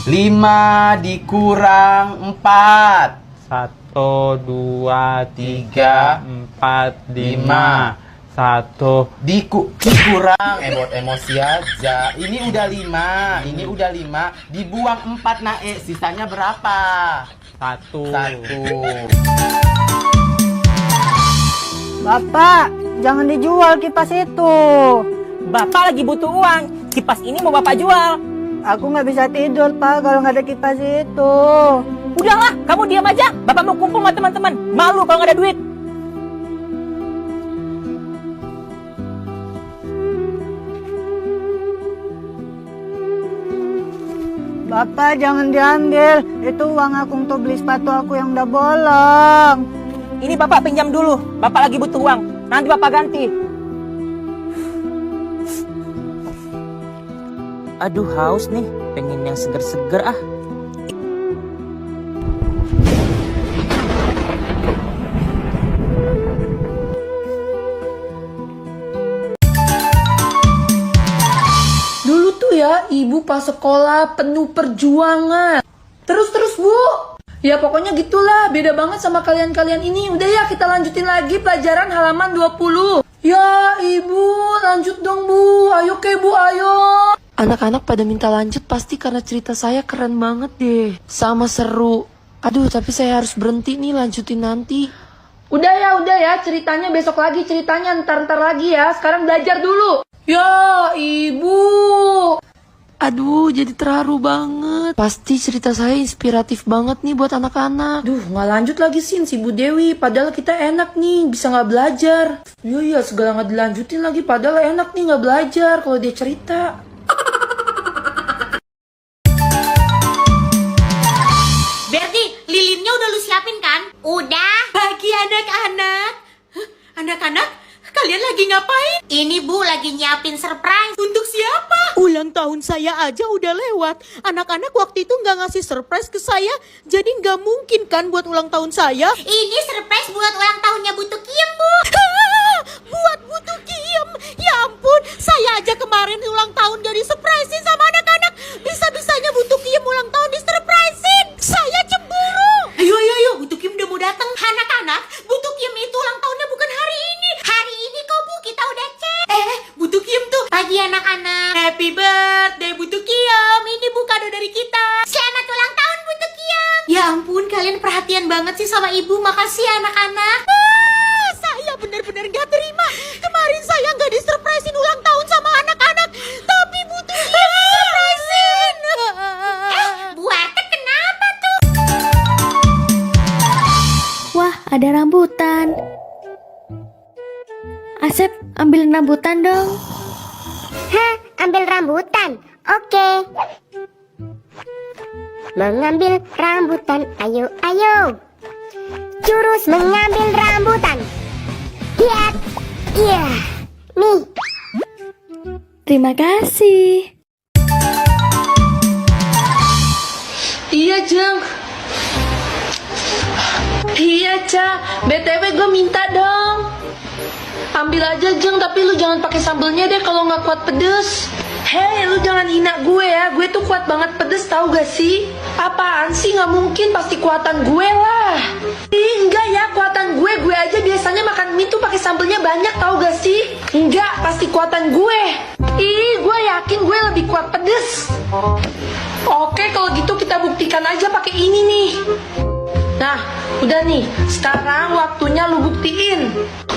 5 dikurang 4. 1, 2, 3, 4, 5. 1. Dikurang emosi aja. Ini udah 5. Dibuang 4 naik. Sisanya berapa? 1. Bapak, jangan dijual kipas itu. Bapak lagi butuh uang. Kipas ini mau Bapak jual. Aku nggak bisa tidur, Pak, kalau nggak ada kipas itu. Udahlah, kamu diam aja. Bapak mau kumpul sama teman-teman. Malu kalau nggak ada duit. Bapak, jangan diambil. Itu uang aku untuk beli sepatu aku yang udah bolong. Ini Bapak pinjam dulu. Bapak lagi butuh uang. Nanti Bapak ganti. Aduh, haus nih. Pengen yang seger-seger ah. Dulu tuh ya, ibu pas sekolah penuh perjuangan. Terus Bu. Ya pokoknya gitulah, beda banget sama kalian-kalian ini. Udah ya, kita lanjutin lagi pelajaran halaman 20. Ya ibu, lanjut dong Bu. Ayo Bu, ayo. Anak-anak pada minta lanjut pasti karena cerita saya keren banget deh. Sama seru. Aduh, tapi saya harus berhenti nih, lanjutin nanti. Udah ya, ceritanya besok lagi, ceritanya ntar lagi ya. Sekarang belajar dulu. Ya, ibu. Aduh, jadi terharu banget. Pasti cerita saya inspiratif banget nih buat anak-anak. Duh, nggak lanjut lagi si Bu Dewi. Padahal kita enak nih, bisa nggak belajar. Iya, segala nggak dilanjutin lagi. Padahal enak nih nggak belajar kalau dia cerita. Berdi, lilinnya udah lu siapin kan? Udah. Bagi anak-anak. Anak-anak, kalian lagi ngapain? Ini Bu lagi nyiapin surprise. Untuk siapa? Ulang tahun saya aja udah lewat. Anak-anak waktu itu nggak ngasih surprise ke saya, jadi nggak mungkin kan buat ulang tahun saya. Ini surprise buat ulang tahunnya Bu Tukiem, Bu. Buat butuh kiem. Ya ampun, saya aja kemarin ulang tahun gak disurprisein sama anak-anak. Bisa-bisanya butuh kiem ulang tahun disurprisein. Saya cemburu. Ayo, Bu Tukiem udah mau datang. Anak-anak, Bu Tukiem itu ulang tahunnya bukan hari ini. Hari ini kok Bu, kita udah cek. Bu Tukiem tuh. Pagi anak-anak. Happy birthday Bu Tukiem. Ini Bu kado dari kita. Selamat ulang tahun Bu Tukiem. Ya ampun, kalian perhatian banget sih sama Ibu. Makasih ya anak-anak. Saya benar-benar gak terima. Kemarin saya gak disurprisein ulang tahun sama anak-anak, tapi butuh kiem disurprisein. Bu Arte kenapa tuh? Wah, ada rambutan. Asep, ambil rambutan dong. Hah, ambil rambutan? Oke. Mengambil rambutan, ayo. Jurus mengambil rambutan. Lihat. Iya. Nih. Terima kasih. Iya, Jeng. Iya, Ca. BTW gue minta dong. Ambil aja, Jeng, tapi lu jangan pakai sambelnya deh kalau nggak kuat pedes. Hei, lu jangan hina gue ya. Gue tuh kuat banget pedes, tahu gak sih? Apaan sih? Nggak mungkin, pasti kuatan gue lah. Enggak ya, kuatan gue aja biasanya makan mie tuh pakai sambelnya banyak, tahu gak sih? Enggak, pasti kuatan gue. Gue yakin gue lebih kuat pedes. Oke, kalau gitu kita buktikan aja pakai ini nih. Nah, udah nih. Sekarang waktunya lu buktiin.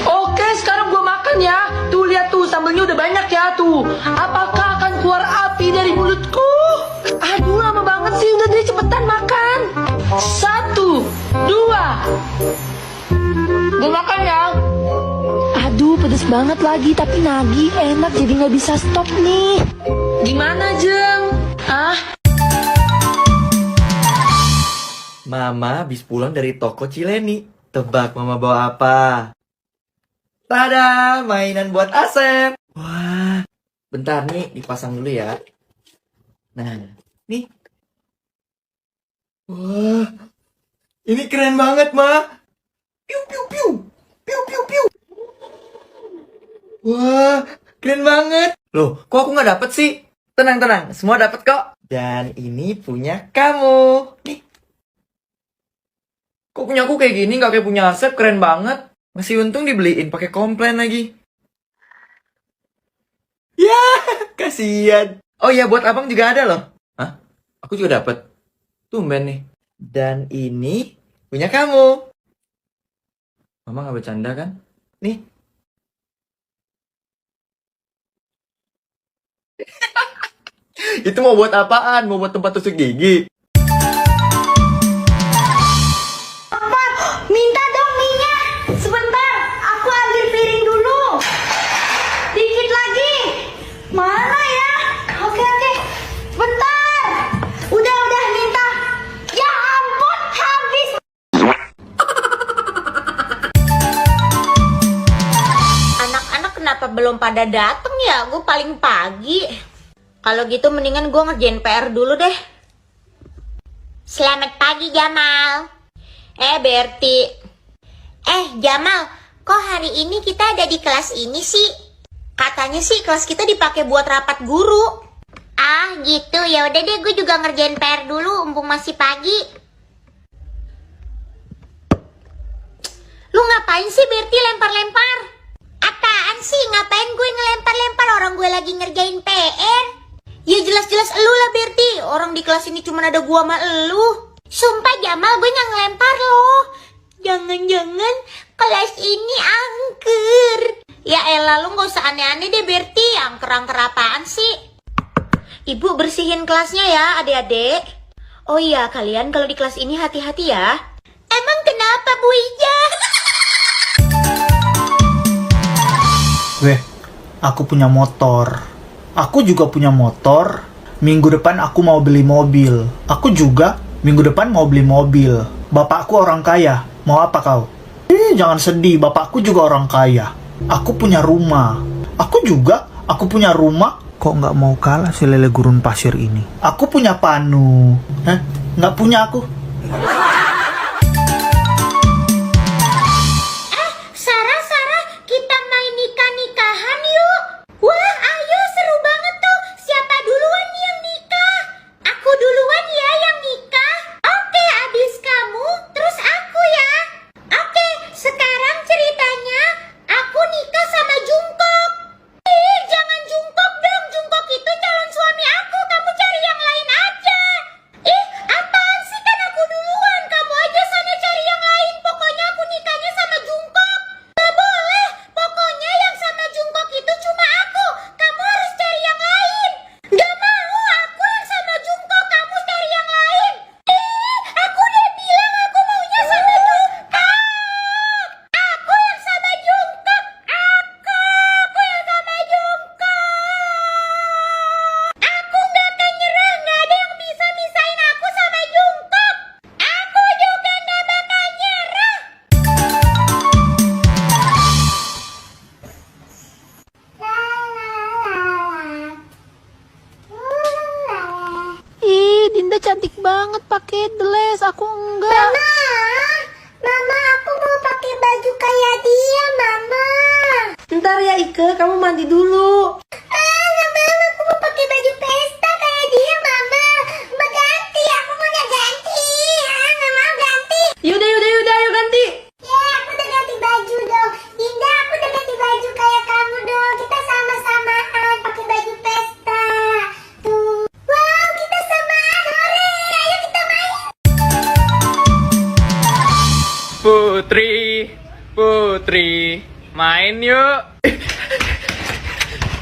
Oke, sekarang gue makan ya. Tuh, lihat tuh, sambelnya udah banyak ya tuh. Apakah akan keluar api dari mulutku? Aduh, lama banget sih. Udah deh, cepetan makan. 1, 2. Gue makan ya. Aduh, pedes banget lagi. Tapi nagih, enak. Jadi nggak bisa stop nih. Gimana, Jeng? Mama habis pulang dari toko Cileni. Tebak Mama bawa apa? Tada, mainan buat Asep. Wah, bentar nih dipasang dulu ya. Nah, nih. Wah, ini keren banget, Ma. Piu, piu, piu. Piu, piu, piu. Wah, keren banget. Loh, kok aku nggak dapet sih? Tenang, semua dapat kok. Dan ini punya kamu. Nih. Kok punya aku kayak gini, nggak kayak punya Asep, keren banget. Masih untung dibeliin pakai komplain lagi. Ya, kasihan. Oh iya, buat abang juga ada loh. Hah? Aku juga dapat. Tumben nih. Dan ini punya kamu. Mama nggak bercanda kan? Nih. Itu mau buat apaan? Mau buat tempat tusuk gigi? Minta dong minyak. Sebentar, aku ambil piring dulu. Dikit lagi. Mana ya? Oke. Bentar. Udah minta. Ya ampun, habis. Anak-anak kenapa belum pada dateng ya? Gue paling pagi. Kalau gitu mendingan gue ngerjain PR dulu deh. Selamat pagi Jamal. Berti. Jamal, kok hari ini kita ada di kelas ini sih? Katanya sih kelas kita dipakai buat rapat guru. Ah gitu, ya udah deh gue juga ngerjain PR dulu, mumpung masih pagi. Lu ngapain sih Berti lempar-lempar? Apaan sih? Ngapain gue ngelempar-lempar orang gue lagi ngerjain PR? Ya jelas-jelas elu lah Berti, orang di kelas ini cuma ada gua sama elu. Sumpah Jamal, gue nggak ngelempar loh. Jangan-jangan kelas ini angker. Ya elah, lu gak usah aneh-aneh deh Berti, angker-angker apaan sih? Ibu bersihin kelasnya ya adik-adik. Oh iya, kalian kalau di kelas ini hati-hati ya. Emang kenapa Bu Ija? Weh, aku punya motor. Aku juga punya motor. Minggu depan aku mau beli mobil. Aku juga minggu depan mau beli mobil. Bapakku orang kaya. Mau apa kau? Jangan sedih. Bapakku juga orang kaya. Aku punya rumah. Aku punya rumah. Kok nggak mau kalah si lele gurun pasir ini? Aku punya panu. Nggak punya aku. Sarah, kita main nikah-nikahan yuk. Wah, ayo seru banget tuh. Siapa duluan nih yang nikah? Aku duluan ya yang nikah. Oke, abis kamu, terus aku ya. Oke, sekarang ceritanya aku nikah sama Jungkook. Jangan Jungkook dong. Jungkook itu calon suami aku. Kamu cari yang lain aja. Apaan sih, kan aku duluan. Kamu aja sana cari yang lain. Pokoknya aku nikahnya sama Jungkook. Gak boleh. Pokoknya yang sama Jungkook itu cuma aku. Kamu harus cari yang lain. Gak mau. Aku yang sama Jungkook. Kamu cari yang lain. Aku udah bilang aku maunya sama Jungkook. Aku yang sama Jungkook. Aku yang sama Jungkook. Aku gak akan nyerah. Gak ada yang bisa misahin aku sama Jungkook. Aku juga gak bakal nyerah. Dinda cantik banget pakai dress. Aku enggak. Mama, aku mau pakai baju kayak dia, Mama. Ntar ya Ike, kamu mandi dulu. Nggak mau, aku mau pakai baju pesta kayak dia, Mama. Mau ganti, aku mau ganti. Nggak mau ganti. Yaudah, ayo ganti. Ya, aku udah ganti baju dong. Dinda, aku udah ganti baju kayak kamu dong. Kita sama-samaan pakai baju pesta. Tuh. Wow, kita samaan. Hore, ayo kita main. Putri, main yuk.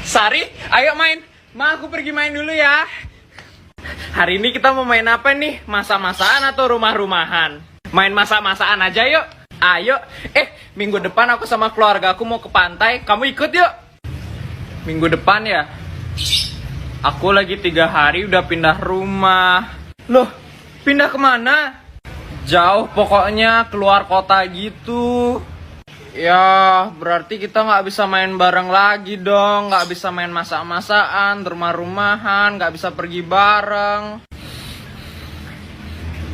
Sari, ayo main. Ma, aku pergi main dulu ya. Hari ini kita mau main apa nih? Masak-masakan atau rumah-rumahan? Main masak-masakan aja yuk. Ayo. Minggu depan aku sama keluarga aku mau ke pantai. Kamu ikut yuk. Minggu depan ya? Aku lagi 3 hari udah pindah rumah. Loh, pindah kemana? Jauh pokoknya, keluar kota gitu. Ya, berarti kita nggak bisa main bareng lagi dong. Nggak bisa main masak-masakan, rumah-rumahan, nggak bisa pergi bareng.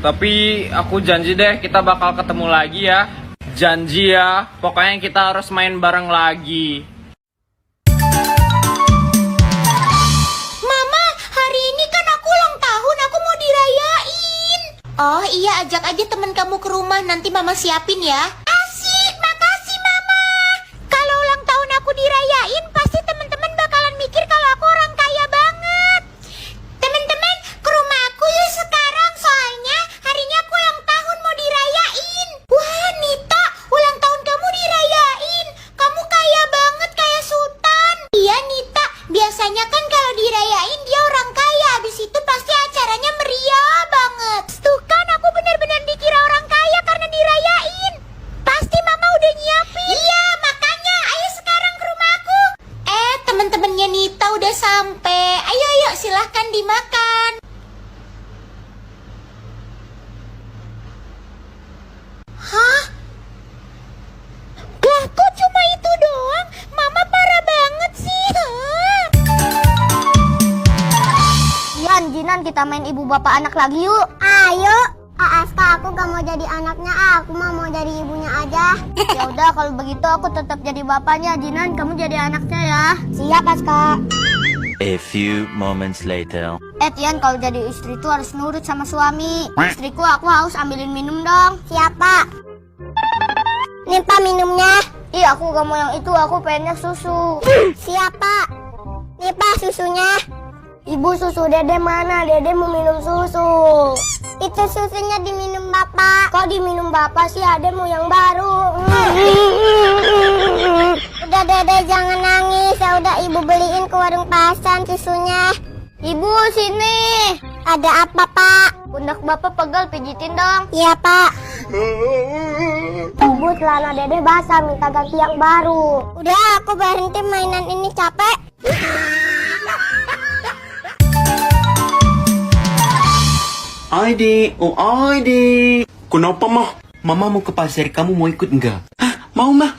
Tapi aku janji deh kita bakal ketemu lagi ya. Janji ya, pokoknya kita harus main bareng lagi. Mama, Oh iya, ajak aja temen kamu ke rumah, nanti mama siapin ya. Asik, makasih mama. Kalau ulang tahun aku dirayain, pasti teman-teman bakalan mikir kalau aku orang kaya banget. Teman-teman, ke rumah aku yuk sekarang, soalnya hari ini aku ulang tahun mau dirayain. Wah, Nita, ulang tahun kamu dirayain. Kamu kaya banget, kayak sultan. Iya, Nita, biasanya kan kalau dirayain dia orang kaya, habis itu pasti acaranya meriah banget. Tuh kan, aku benar-benar dikira orang kaya karena dirayain. Pasti mama udah nyiapin. Iya, makanya ayo sekarang ke rumahku. Teman-temannya Nita udah sampai. Ayo, silahkan dimakan. Hah? Lah, kok cuma itu doang? Mama parah banget sih. Jinan, kita main ibu bapak anak lagi yuk. Ayo. Aska, aku gak mau jadi anaknya, aku mau jadi ibunya aja. Ya udah, kalau begitu aku tetap jadi bapaknya. Jinan, kamu jadi anaknya ya. Siap, Aska. A few moments later. Tian, kalau jadi istri tuh harus nurut sama suami. Istriku, aku haus, ambilin minum dong. Siap, Pak. Nih, Pak, minumnya. Ih, aku gak mau yang itu, aku pengennya susu. Siap, Pak. Nih, Pak, susunya. Ibu, susu Dede mana? Dede mau minum susu. Itu susunya diminum Bapak. Kok diminum Bapak sih? Ade mau yang baru. Udah Dede, jangan nangis. Ya udah, Ibu beliin ke warung Pasan susunya. Ibu, sini. Ada apa, Pak? Pundak Bapak pegal, pijitin dong. Iya, Pak. Ibu, celana Dede basah, minta ganti yang baru. Udah, aku berhenti mainan ini, capek. Adik, oh adik. Kenapa mah? Mama mau ke pasar, kamu mau ikut enggak? Hah? Mau mah.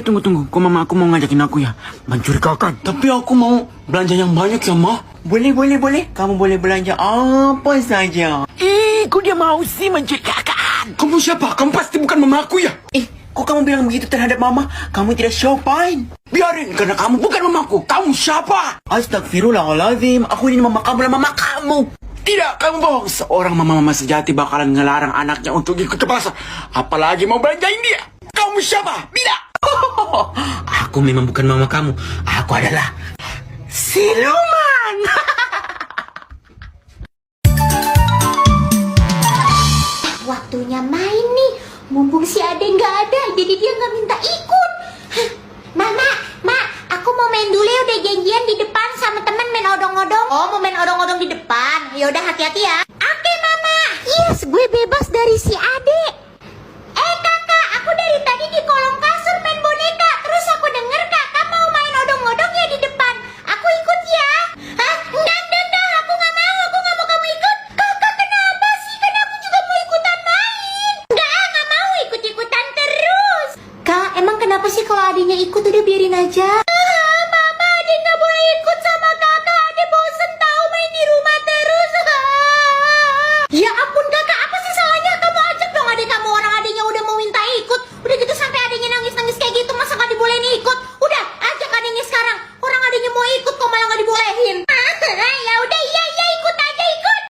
Tunggu. Kok mama aku mau ngajakin aku ya? Mencurigakan. Tapi aku mau belanja yang banyak ya, mah. Boleh. Kamu boleh belanja apa saja. Kok dia mau sih mencurigakan? Kamu siapa? Kamu pasti bukan mama aku ya? Kok kamu bilang begitu terhadap mama? Kamu tidak sopan. Biarin, karena kamu bukan mamaku. Kamu siapa? Astagfirullahaladzim. Aku ini mama kamu dan mama kamu. Tidak, kamu bohong. Seorang mama-mama sejati bakalan ngelarang anaknya untuk ikut ke pasar. Apalagi mau belanjain dia. Kamu siapa? Tidak. Aku memang bukan mama kamu. Aku adalah siluman. Waktunya main nih. Mumpung si Ade nggak ada, jadi dia nggak minta ikut. Mama, aku mau main dulu ya, udah janjian di depan sama temen main odong-odong. Oh, mau main odong-odong di depan? Ya udah, hati-hati ya. Oke, Mama. Yes, gue bebas dari si Ade. Kakak, aku dari tadi di kolong kasur main boneka. Terus aku denger kakak mau main odong-odong ya di depan. Aku ikut ya. Hah? Enggak. Aku nggak mau kamu ikut. Kakak, kenapa sih? Kan aku juga mau ikutan main. Nggak mau ikut-ikutan terus. Kak, emang kenapa sih kalau adiknya ikut? Udah biarin aja.